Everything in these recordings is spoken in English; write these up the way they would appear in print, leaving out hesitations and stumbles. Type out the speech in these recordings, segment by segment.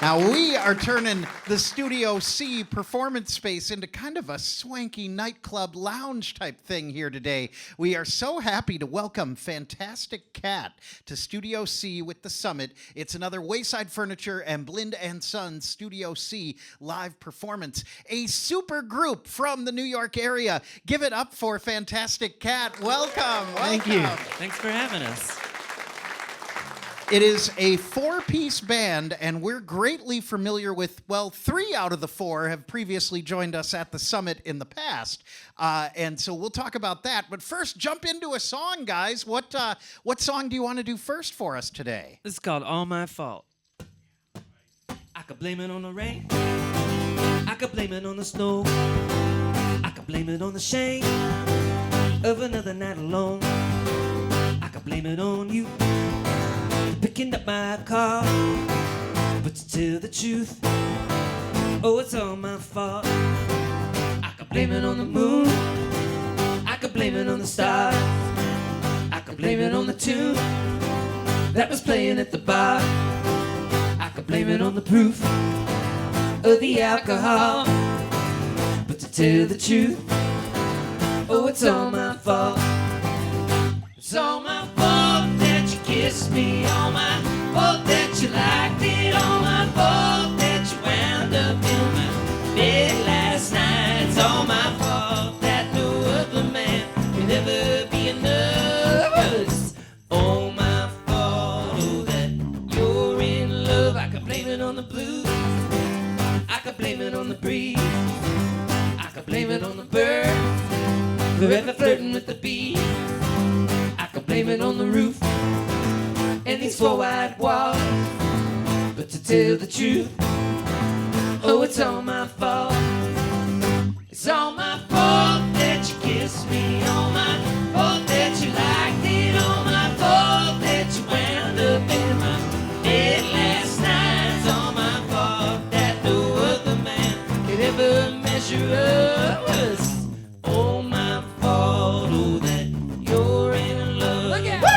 Now, we are turning the Studio C performance space into kind of a swanky nightclub lounge type thing here today. We are so happy to welcome Fantastic Cat to Studio C with The Summit. It's another Wayside Furniture and Blind & Sons Studio C live performance. A super group from the New York area. Give it up for Fantastic Cat. Welcome. Thank you. Thanks for having us. It is a four-piece band, and we're greatly familiar with, well, 3 out of the 4 have previously joined us at the Summit in the past. And so we'll talk about that. But first, jump into a song, guys. What song do you want to do first for us today? This is called All My Fault. I could blame it on the rain. I could blame it on the snow. I could blame it on the shame of another night alone. I could blame it on you picking up my car. But to tell the truth, oh, it's all my fault. I could blame it on the moon. I could blame it on the stars. I could blame it on the tune that was playing at the bar. I could blame it on the proof of the alcohol. But to tell the truth, oh, it's all my fault. It's all my fault that you kissed me. All my fault that you liked it. All my fault that you wound up in my bed last night. It's all my fault that no other man could ever be enough. It's all my fault, oh, that you're in love. I could blame it on the blues. I could blame it on the breeze. I could blame it on the birds forever flirting with the bees. I could blame it on the roof and these 4 wide walls. But to tell the truth, oh, it's all my fault. It's all my fault that you kissed me. All my fault that you liked it. All my fault that you wound up in my bed last night. It's all my fault that no other man could ever measure up. It's all my fault, oh, that you're in love. Look at it.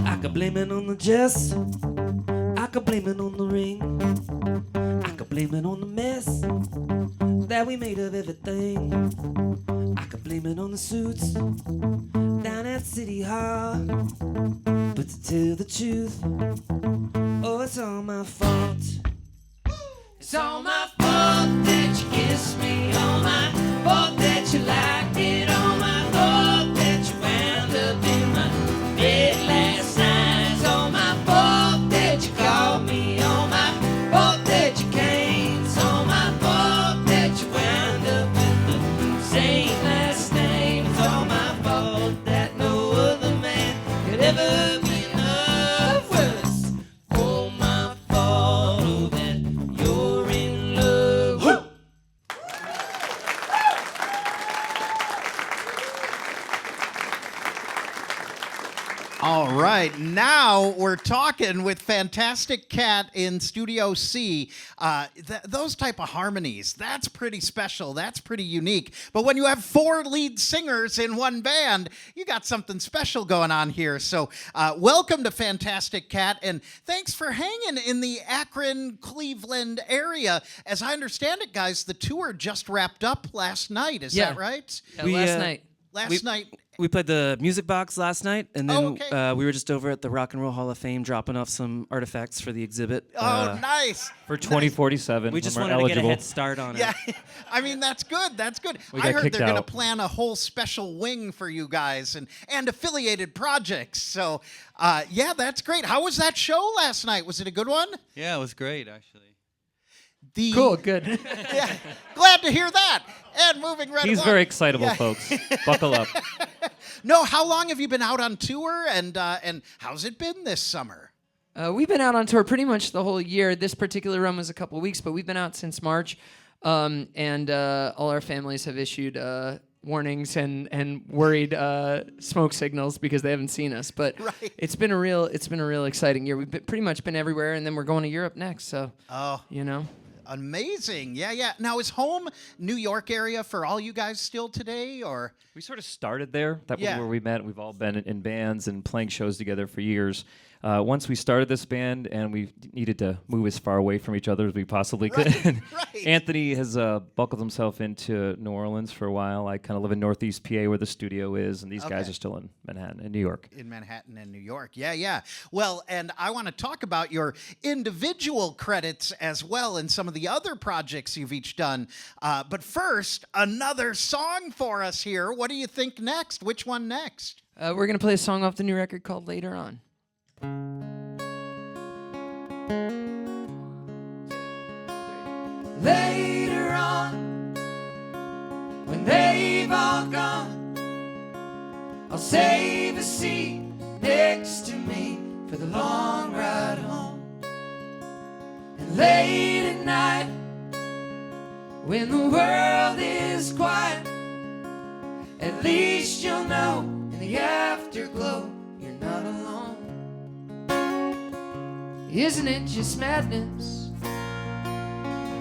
I could blame it on the dress. I could blame it on the ring. I could blame it on the mess that we made of everything. I could blame it on the suits down at City Hall. But to tell the truth, oh, it's all my fault. It's all my fault that you kissed me. All my fault that you liked it. All my fault that you wound up in my bed last night. It's all my fault that you called me. All my fault that you came. It's all my fault that you wound up with the same last name. It's all my fault that no other man could ever be enough. Well, it's all my fault, oh, that you're in love. Woo! All right, now we're talking with Fantastic Cat in Studio C. Those type of harmonies, that's pretty special. That's pretty unique. But when you have 4 lead singers in one band, you got something special going on here. So welcome to Fantastic Cat, and thanks for hanging in the Akron, Cleveland area. As I understand it, guys, the tour just wrapped up last night. Is that right? Yeah, last night. Last night. We played the Music Box last night, and then okay. we were just over at the Rock and Roll Hall of Fame dropping off some artifacts for the exhibit. Oh, nice. For 2047, We just when wanted we're to get a eligible. head start on it. Yeah, I mean, that's good. That's good. We I got heard kicked they're going to out. plan a whole special wing for you guys and affiliated projects. So, yeah, that's great. How was that show last night? Was it a good one? Yeah, it was great, actually. Cool, good. Yeah, glad to hear that. And moving right He's along. very excitable, Yeah. folks. Buckle up. No, how long have you been out on tour, and how's it been this summer? We've been out on tour pretty much the whole year. This particular run was a couple of weeks, but we've been out since March. And all our families have issued warnings and worried smoke signals because they haven't seen us. But Right. it's been a real exciting year. We've pretty much been everywhere, and then we're going to Europe next. So you know. Amazing. Yeah. Now, is home New York area for all you guys still today, or? We sort of started there. That was Yeah. where we met. We've all been in bands and playing shows together for years. Once we started this band and we needed to move as far away from each other as we possibly could, Right. Anthony has buckled himself into New Orleans for a while. I kind of live in Northeast PA where the studio is, and these guys Okay. are still in Manhattan, in New York. In Manhattan and New York. Yeah. Well, and I want to talk about your individual credits as well and some of the other projects you've each done. But first, another song for us here. What do you think next? Which one next? We're going to play a song off the new record called Later On. Later on, when they've all gone, I'll save a seat next to me for the long ride home. And late at night, when the world is quiet, at least you'll know in the afterglow you're not alone. Isn't it just madness,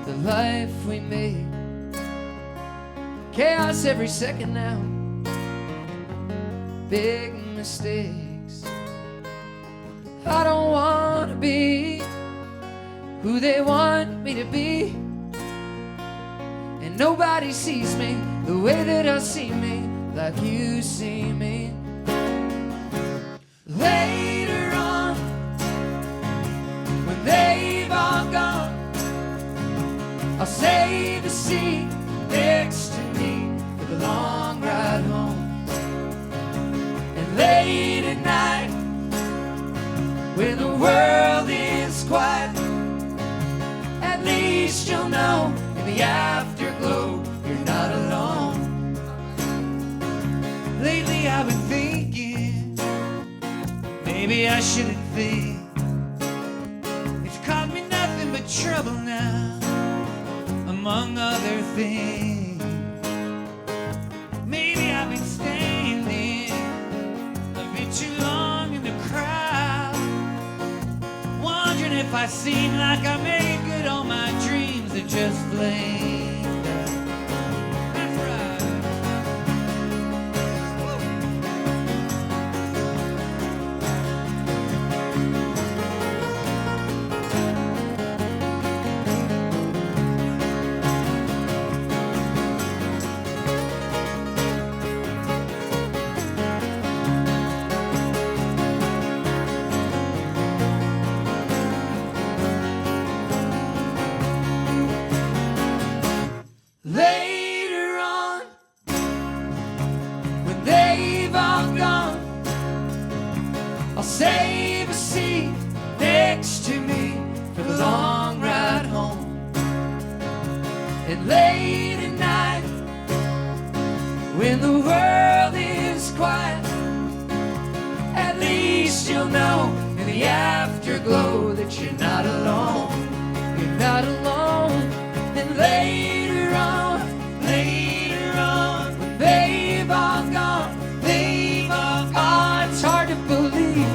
the life we made? Chaos every second now, big mistakes. I don't want to be who they want me to be, and nobody sees me the way that I see me, like you see me. Later on, when they've all gone, I'll save a seat next to me for the long ride home. And late at night, when the world is quiet, at least you'll know in the afterglow you're not alone. Lately I've been thinking, maybe I shouldn't think. It's caused me nothing but trouble now, among other things. Maybe I've been standing a bit too long in the crowd, wondering if I seem like I made good on my dreams that just flamed out. That's right. Later on, when they've all gone, I'll save a seat next to me for the long ride home. And late at night, when the world is quiet, at least you'll know in the afterglow that you're not alone. You're not alone. And later on, when they've all gone, they've all gone. Oh, it's hard to believe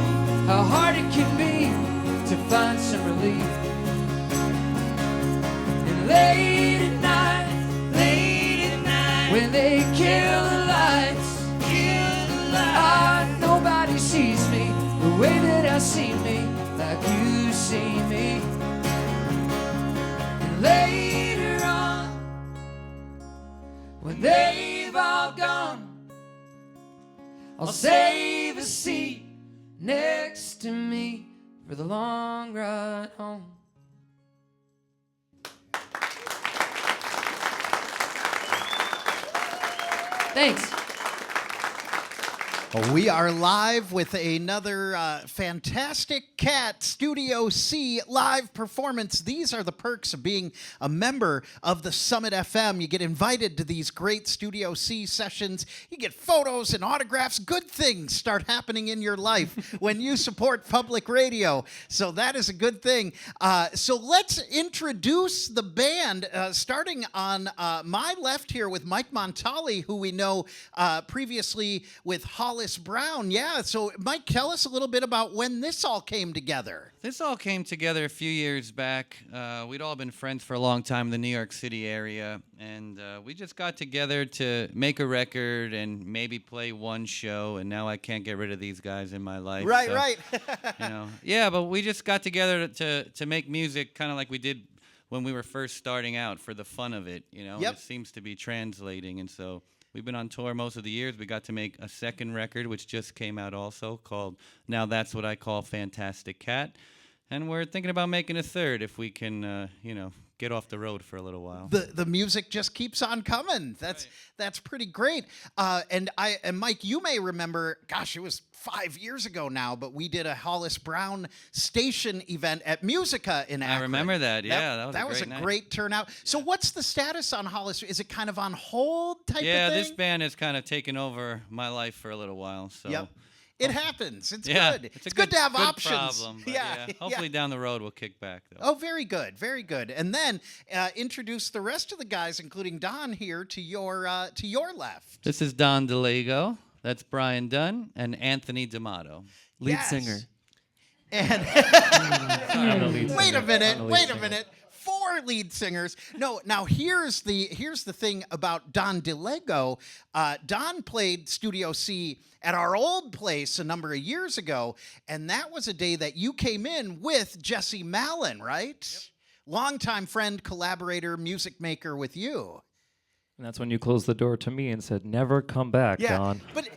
how hard it can be to find some relief. And late at night, when they kill the lights, nobody sees me the way that I see me, like you see me. And later on, when they've all gone, I'll save a seat next to me for the long ride home. Thanks. We are live with another Fantastic Cat Studio C live performance. These are the perks of being a member of the Summit FM. You get invited to these great Studio C sessions. You get photos and autographs. Good things start happening in your life when you support public radio. So that is a good thing. So let's introduce the band, starting on my left here with Mike Montali, who we know previously with Hollis Brown. Yeah, so Mike, tell us a little bit about when this all came together. This all came together a few years back. We'd all been friends for a long time in the New York City area, and we just got together to make a record and maybe play one show, and now I can't get rid of these guys in my life. Right, so, right. Yeah, but we just got together to make music kind of like we did when we were first starting out for the fun of it, Yep. It seems to be translating, and so we've been on tour most of the years. We got to make a second record, which just came out also, called Now That's What I Call Fantastic Cat. And we're thinking about making a third if we can, get off the road for a little while. The music just keeps on coming. That's pretty great. And Mike, you may remember, gosh, it was 5 years ago now, but we did a Hollis Brown station event at Musica in Akron. I remember that. Yeah, that was a great night. Great turnout. So what's the status on Hollis? Is it kind of on hold type of thing? Yeah, this band has kind of taken over my life for a little while. So. Yep. It happens. It's Yeah, good. it's a good to have good options. Problem, but yeah. Hopefully down the road we'll kick back though. Oh, very good, very good. And then introduce the rest of the guys, including Don here, to your left. This is Don DeLago. That's Brian Dunn and Anthony D'Amato. Lead Yes. singer. And wait a minute. 4 lead singers. No, now here's the thing about Don DeLago. Don played Studio C at our old place a number of years ago, and that was a day that you came in with Jesse Mallon, right? Yep. Longtime friend, collaborator, music maker with you. And that's when you closed the door to me and said, "Never come back, Don." But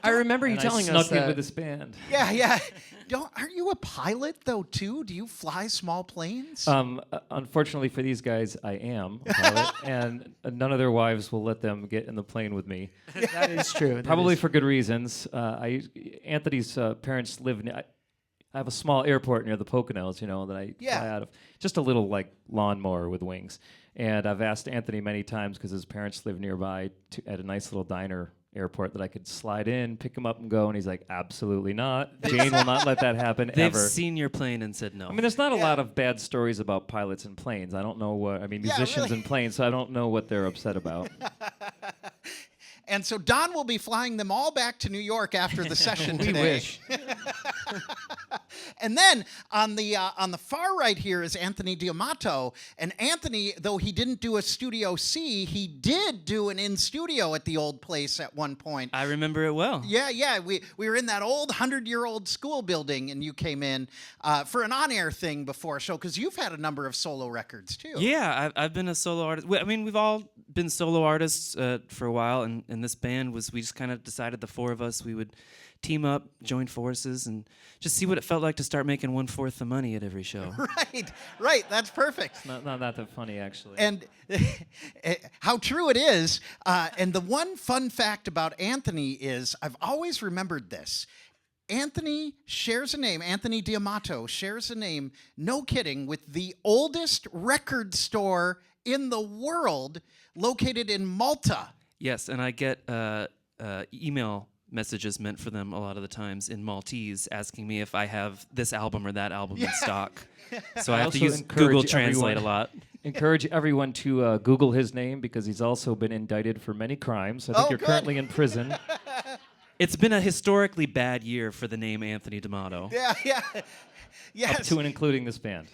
I remember you And telling I us snuck in that. with this band. yeah. Aren't you a pilot though too? Do you fly small planes? Unfortunately for these guys, I am a pilot, and none of their wives will let them get in the plane with me. That is true. Probably for good reasons. Anthony's parents live near. I have a small airport near the Poconos, that I fly out of. Just a little like lawnmower with wings. And I've asked Anthony many times because his parents live nearby at a nice little diner airport that I could slide in, pick him up, and go. And he's like, "Absolutely not. Jane will not let that happen They've ever." seen your plane and said no. I mean, there's not a lot of bad stories about pilots and planes. I don't know what. I mean, musicians really. and planes. So I don't know what they're upset about. And so Don will be flying them all back to New York after the session today. We wish. And then on the far right here is Anthony D'Amato. And Anthony, though he didn't do a Studio C, he did do an in-studio at the old place at one point. I remember it well. Yeah. We were in that old 100-year-old school building, and you came in for an on-air thing before a show, because you've had a number of solo records, too. Yeah, I've been a solo artist. I mean, we've all been solo artists for a while, and this band we just kind of decided, the 4 of us, we would team up, join forces, and just see what it felt like to start making 1/4 the money at every show. Right. That's perfect. Not that funny, actually. And how true it is. And the one fun fact about Anthony is, I've always remembered this. Anthony D'Amato shares a name, no kidding, with the oldest record store in the world, located in Malta. Yes, and I get email messages meant for them a lot of the times in Maltese asking me if I have this album or that album in stock. So I have to also use encourage Google Translate a everyone- lot. Encourage everyone to Google his name because he's also been indicted for many crimes. I think you're good. currently in prison. It's been a historically bad year for the name Anthony D'Amato. Yeah. Yes. Up to and including this band.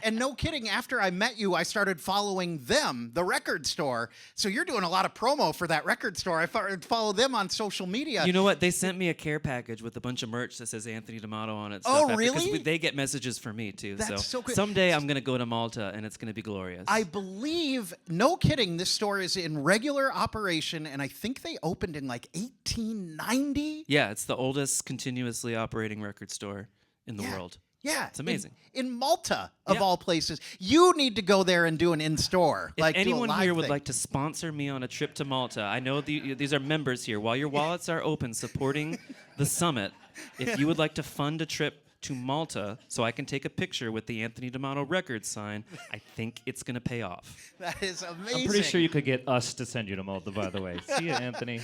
And no kidding, after I met you, I started following them, the record store. So you're doing a lot of promo for that record store. I follow them on social media. You know what? They sent me a care package with a bunch of merch that says Anthony D'Amato on it. Oh, really? Because they get messages for me, too. That's so good. Someday I'm going to go to Malta, and it's going to be glorious. I believe, no kidding, this store is in regular operation, and I think they opened in like 1890. Yeah, it's the oldest continuously operating record store in the world. Yeah, It's amazing. In Malta, of Yeah. all places, you need to go there and do an in-store. If like do a anyone live here would thing. like to sponsor me on a trip to Malta, I know these are members here. While your wallets are open supporting the summit, if you would like to fund a trip to Malta so I can take a picture with the Anthony D'Amato Records sign, I think it's going to pay off. That is amazing. I'm pretty sure you could get us to send you to Malta, by the way. See ya, Anthony.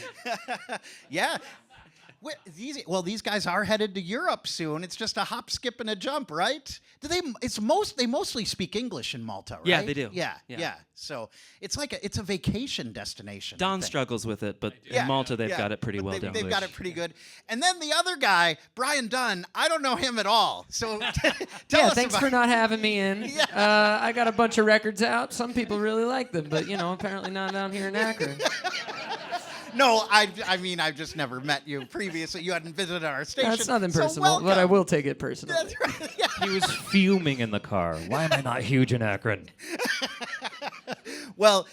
Yeah. These guys are headed to Europe soon. It's just a hop, skip, and a jump, right? They mostly speak English in Malta, right? Yeah, they do. Yeah. So it's like it's a vacation destination. I Don think. struggles with it, but Yeah, in Malta they've yeah, got it pretty but well done. They've got it pretty good. And then the other guy, Brian Dunn, I don't know him at all. So tell us thanks about for not having me in. Yeah. I got a bunch of records out. Some people really like them, but apparently not down here in Akron. No, I mean, I've just never met you previously. You hadn't visited our station. That's nothing so personal, but I welcome. will take it personally. That's right. Yeah. He was fuming in the car. Why am I not huge in Akron? Well,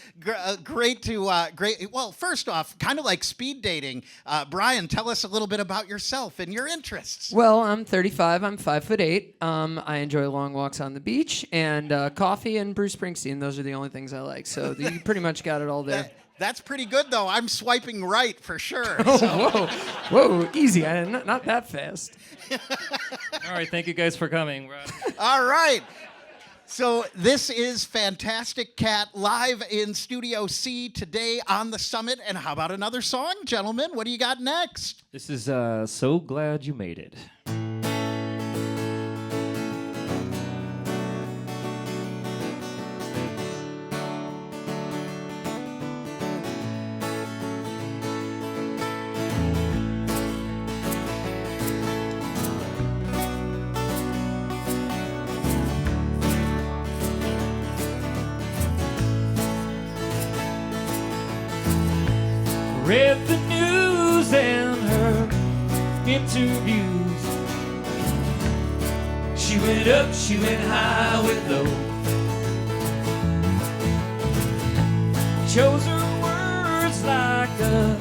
great to great. Well, first off, kind of like speed dating. Brian, tell us a little bit about yourself and your interests. Well, I'm 35. I'm 5'8". I enjoy long walks on the beach and coffee and Bruce Springsteen. Those are the only things I like. So you pretty much got it all there. That's pretty good, though. I'm swiping right for sure. Oh, whoa, easy. Not that fast. All right, thank you guys for coming. All right. So this is Fantastic Cat live in Studio C today on the Summit. And how about another song, gentlemen? What do you got next? This is So Glad You Made It. Read the news and her interviews. She went up, she went high with low. Chose her words like a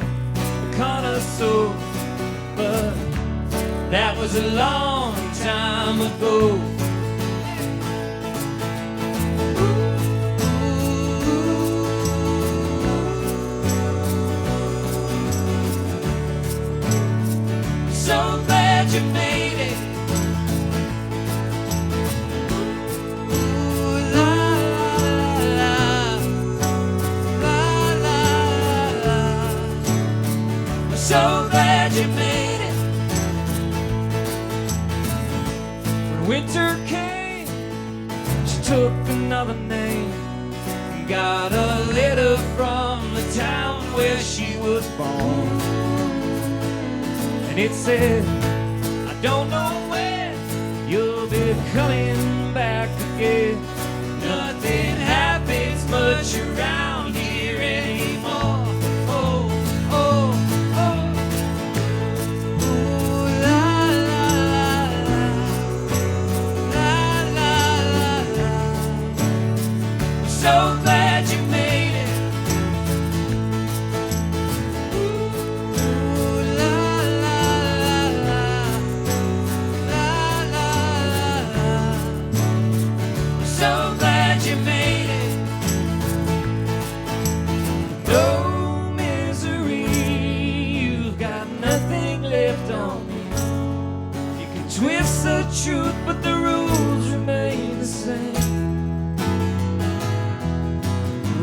connoisseur, but that was a long time ago. So glad you made it. Ooh, la, la, la, la, la, la. So glad you made it. When winter came, she took another name. Got a letter from the town where she was born. And it said, I don't know when you'll be coming back again. Nothing happens much around here anymore. Oh, oh, oh. Ooh, la, la, la, la, la, la. I'm so glad you made it. Twist the truth, but the rules remain the same.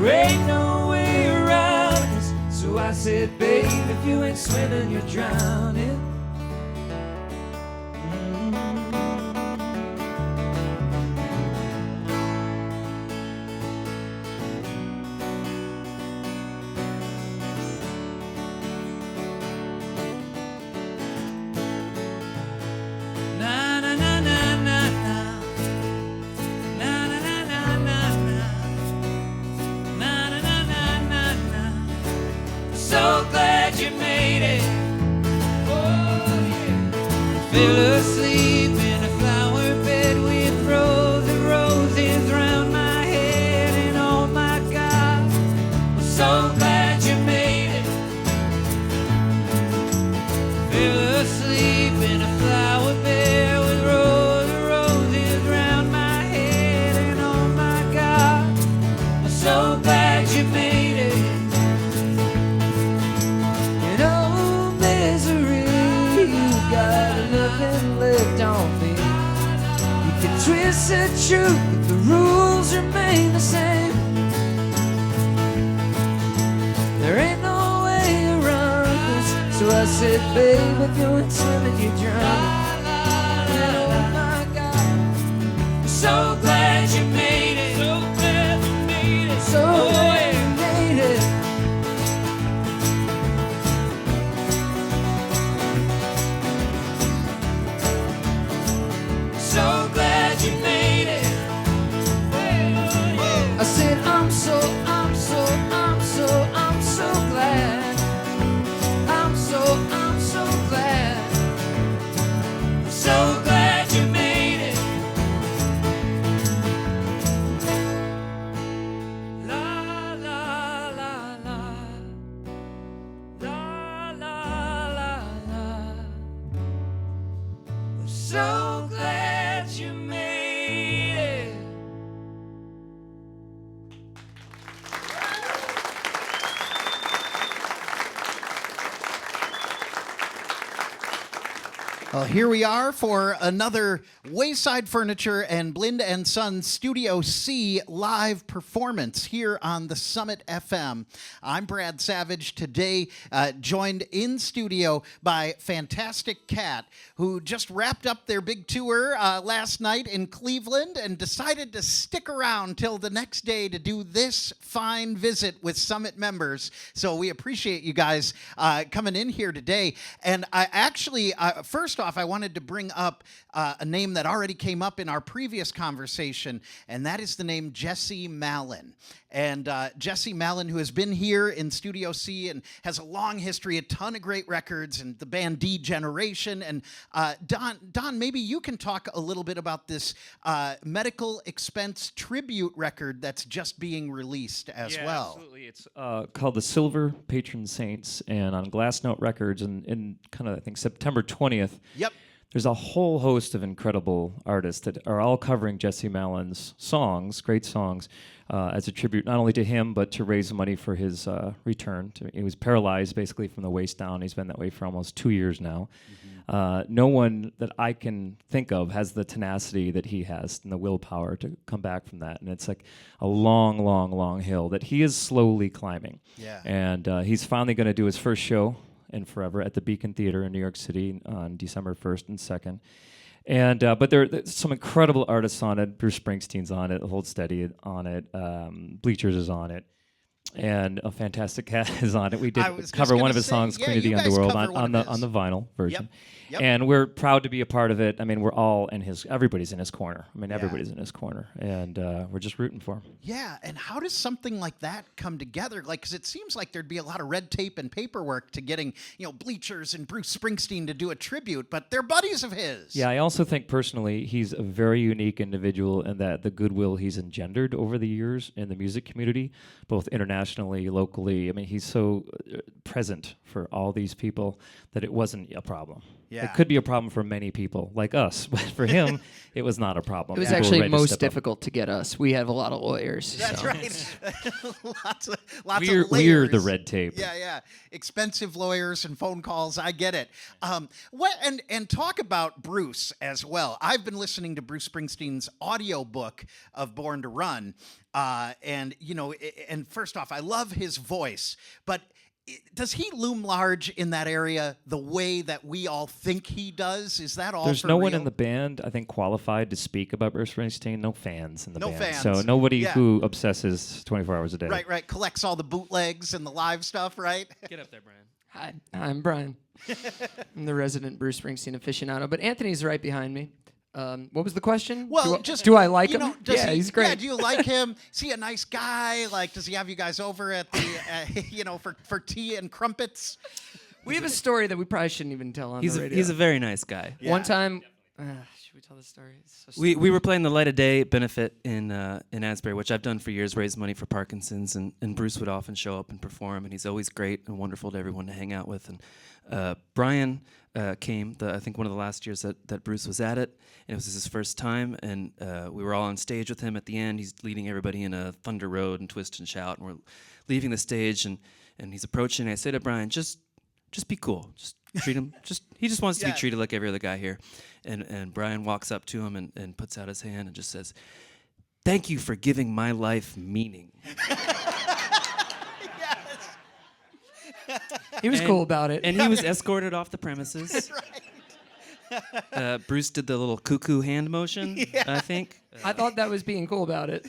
There ain't no way around this. So I said, babe, if you ain't swimming, you're drowning. So glad you made it. Oh. Is it true that the rules remain the same? There ain't no way around this. So I said, babe, if you're swimming, you're drowning. Oh my God, so glad you made it. So glad you made it. So glad you made it. So glad you made it. I said, I'm so glad. I'm so glad. So glad you made it. La la la la. La la la la. We're so glad you made it. Well, here we are for another Wayside Furniture and Blind and Son Studio C live performance here on the Summit FM. I'm Brad Savage, today joined in studio by Fantastic Cat, who just wrapped up their big tour last night in Cleveland and decided to stick around till the next day to do this fine visit with Summit members. So we appreciate you guys coming in here today. And I actually, first off, I wanted to bring up a name that already came up in our previous conversation, and that is the name Jesse Malin. And Jesse Malin, who has been here in Studio C and has a long history, a ton of great records, and the band D Generation. And Don, maybe you can talk a little bit about this medical expense tribute record that's just being released as well. Absolutely. It's called The Silver Patron Saints, and on Glassnote Records in kind of, I think, September 20th. Yep. There's a whole host of incredible artists that are all covering Jesse Malin's songs, great songs, as a tribute not only to him, but to raise money for his return. He was paralyzed basically from the waist down. He's been that way for almost 2 years now. Mm-hmm. No one that I can think of has the tenacity that he has and the willpower to come back from that. And it's like a long, long, long hill that he is slowly climbing. Yeah. And he's finally going to do his first show in forever at the Beacon Theater in New York City on December 1st and 2nd. And but there's some incredible artists on it. Bruce Springsteen's on it, Hold Steady on it, Bleachers is on it, and a Fantastic Cat is on it. We did cover one of his songs, Queen of the Underworld, on the vinyl version. Yep. And we're proud to be a part of it. I mean, we're all in everybody's in his corner. I mean, everybody's in his corner, and we're just rooting for him. Yeah, and how does something like that come together? Like, because it seems like there'd be a lot of red tape and paperwork to getting, Bleachers and Bruce Springsteen to do a tribute, but they're buddies of his. Yeah, I also think personally he's a very unique individual in that the goodwill he's engendered over the years in the music community, both internationally, locally. I mean, he's so present for all these people that it wasn't a problem. Yeah. It could be a problem for many people like us, but for him, it was not a problem. It was People were actually ready to most step up. difficult to get us. We have a lot of lawyers. That's so. right. lots of We're layers. the red tape. Yeah. Expensive lawyers and phone calls. I get it. And talk about Bruce as well. I've been listening to Bruce Springsteen's audiobook of Born to Run, and first off, I love his voice, but does he loom large in that area the way that we all think he does? Is that all? There's for no real? one in the band, I think, qualified to speak about Bruce Springsteen. No fans in the band. fans. So nobody who obsesses 24 hours a day. Right. Collects all the bootlegs and the live stuff, right? Get up there, Brian. Hi, I'm Brian. I'm the resident Bruce Springsteen aficionado, but Anthony's right behind me. What was the question? Well, do I like him? Yeah, he's great. Yeah, do you like him? Is he a nice guy? Like, does he have you guys over at the, for tea and crumpets? We have a story that we probably shouldn't even tell on He's the a, radio. he's a very nice guy. Yeah. One time, should we tell the story? It's so We were playing the Light of Day benefit in Asbury, which I've done for years, raise money for Parkinson's, and Bruce would often show up and perform, and he's always great and wonderful to everyone to hang out with. And Brian came, I think one of the last years that Bruce was at it, and it was his first time, and we were all on stage with him at the end. He's leading everybody in a Thunder Road and Twist and Shout, and we're leaving the stage, and he's approaching. I say to Brian, just just be cool. Just treat him. He just wants to Yeah. be treated like every other guy here. And Brian walks up to him and puts out his hand and just says, "Thank you for giving my life meaning." He was cool about it. And he was escorted off the premises. Bruce did the little cuckoo hand motion, I think. I thought that was being cool about it.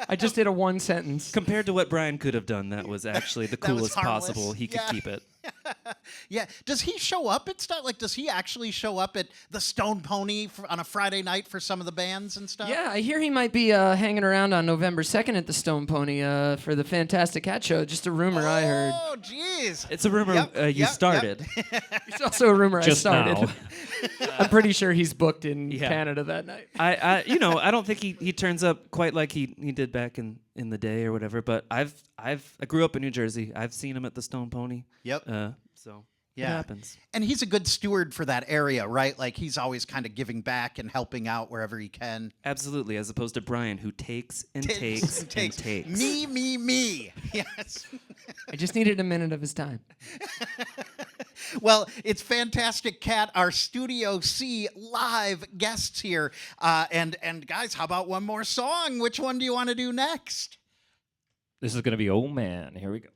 I just did a one sentence. Compared to what Brian could have done, that was actually the That was coolest harmless. possible. He could keep it. Yeah. Does he show up at stuff? Like, does he actually show up at the Stone Pony on a Friday night for some of the bands and stuff? Yeah, I hear he might be hanging around on November 2nd at the Stone Pony for the Fantastic Cat Show. Just a rumor I heard. Oh, jeez. It's a rumor Yep, you yep, started. It's also a rumor I Just started. now. I'm pretty sure he's booked in Yeah. Canada that night. I I don't think he turns up quite like he did back in the day or whatever. But I grew up in New Jersey. I've seen him at the Stone Pony. Yep. So Yeah. it happens. And he's a good steward for that area, right? Like, he's always kind of giving back and helping out wherever he can. Absolutely, as opposed to Brian, who takes and takes and takes. Me. Yes. I just needed a minute of his time. Well, it's Fantastic Cat, our Studio C live guests here. And guys, how about one more song? Which one do you want to do next? This is going to be Old Man. Here we go.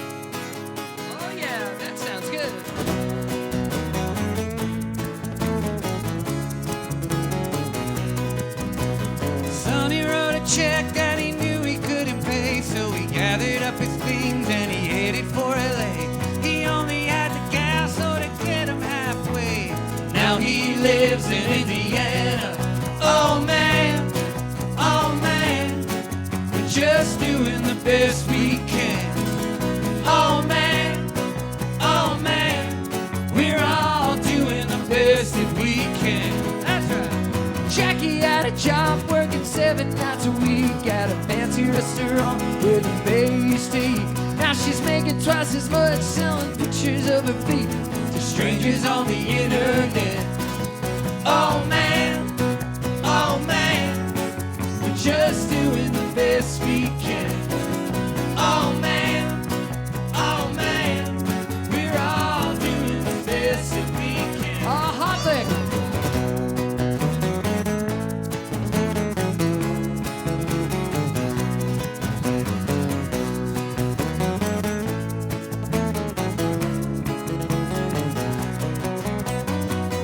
Oh, yeah, that sounds good. Sonny wrote a check that he knew he couldn't pay, so he gathered up his things and he headed for LA. He only had the gas so to get him halfway. Now he lives in Indiana. Oh man, we're just doing the best we can. Oh man, we're all doing the best that we can. That's right. Jackie had a job working 7 nights a week at a fancy restaurant where the Bay used to eat. Now she's making twice as much selling pictures of her feet To strangers on the internet. Oh man, we're just doing the best we can. Oh man, we're all doing the best that we can. Oh, hot lick.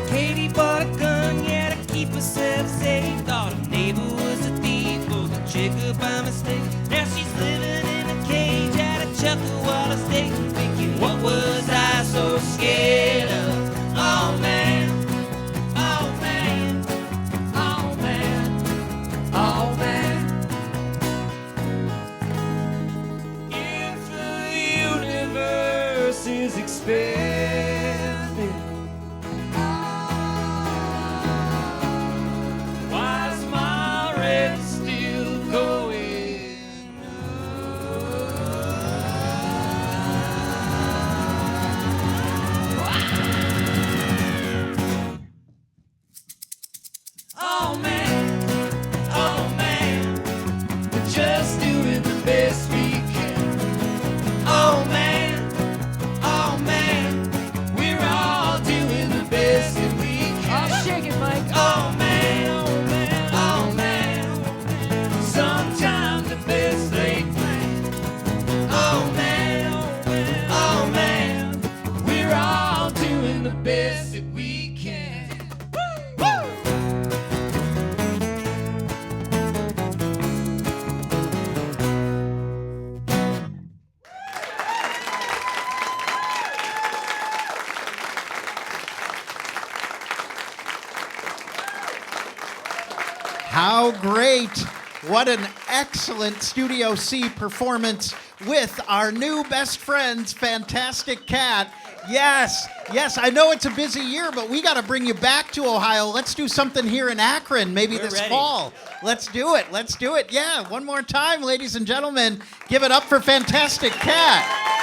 Katie bought a gun, yeah, to keep herself safe. Thought her neighbor was a thief, pulled the trigger by mistake. Now she's living in a cage, had a chuckle while I stayed thinking, what was I so scared of? Oh man, oh man, oh man, oh man. If the universe is expanding, why's my red still going? Oh man, we're just doing the best we can. Oh man, we're all doing the best that we can. Oh, shake it, Mike. Oh man, sometimes the best laid planned. Oh man, we're all doing the best that we can. Woo! How great. What an excellent Studio C performance with our new best friends, Fantastic Cat. Yes, I know it's a busy year, but we got to bring you back to Ohio. Let's do something here in Akron, maybe this ready. fall. Let's do it. Yeah, one more time, ladies and gentlemen. Give it up for Fantastic Cat.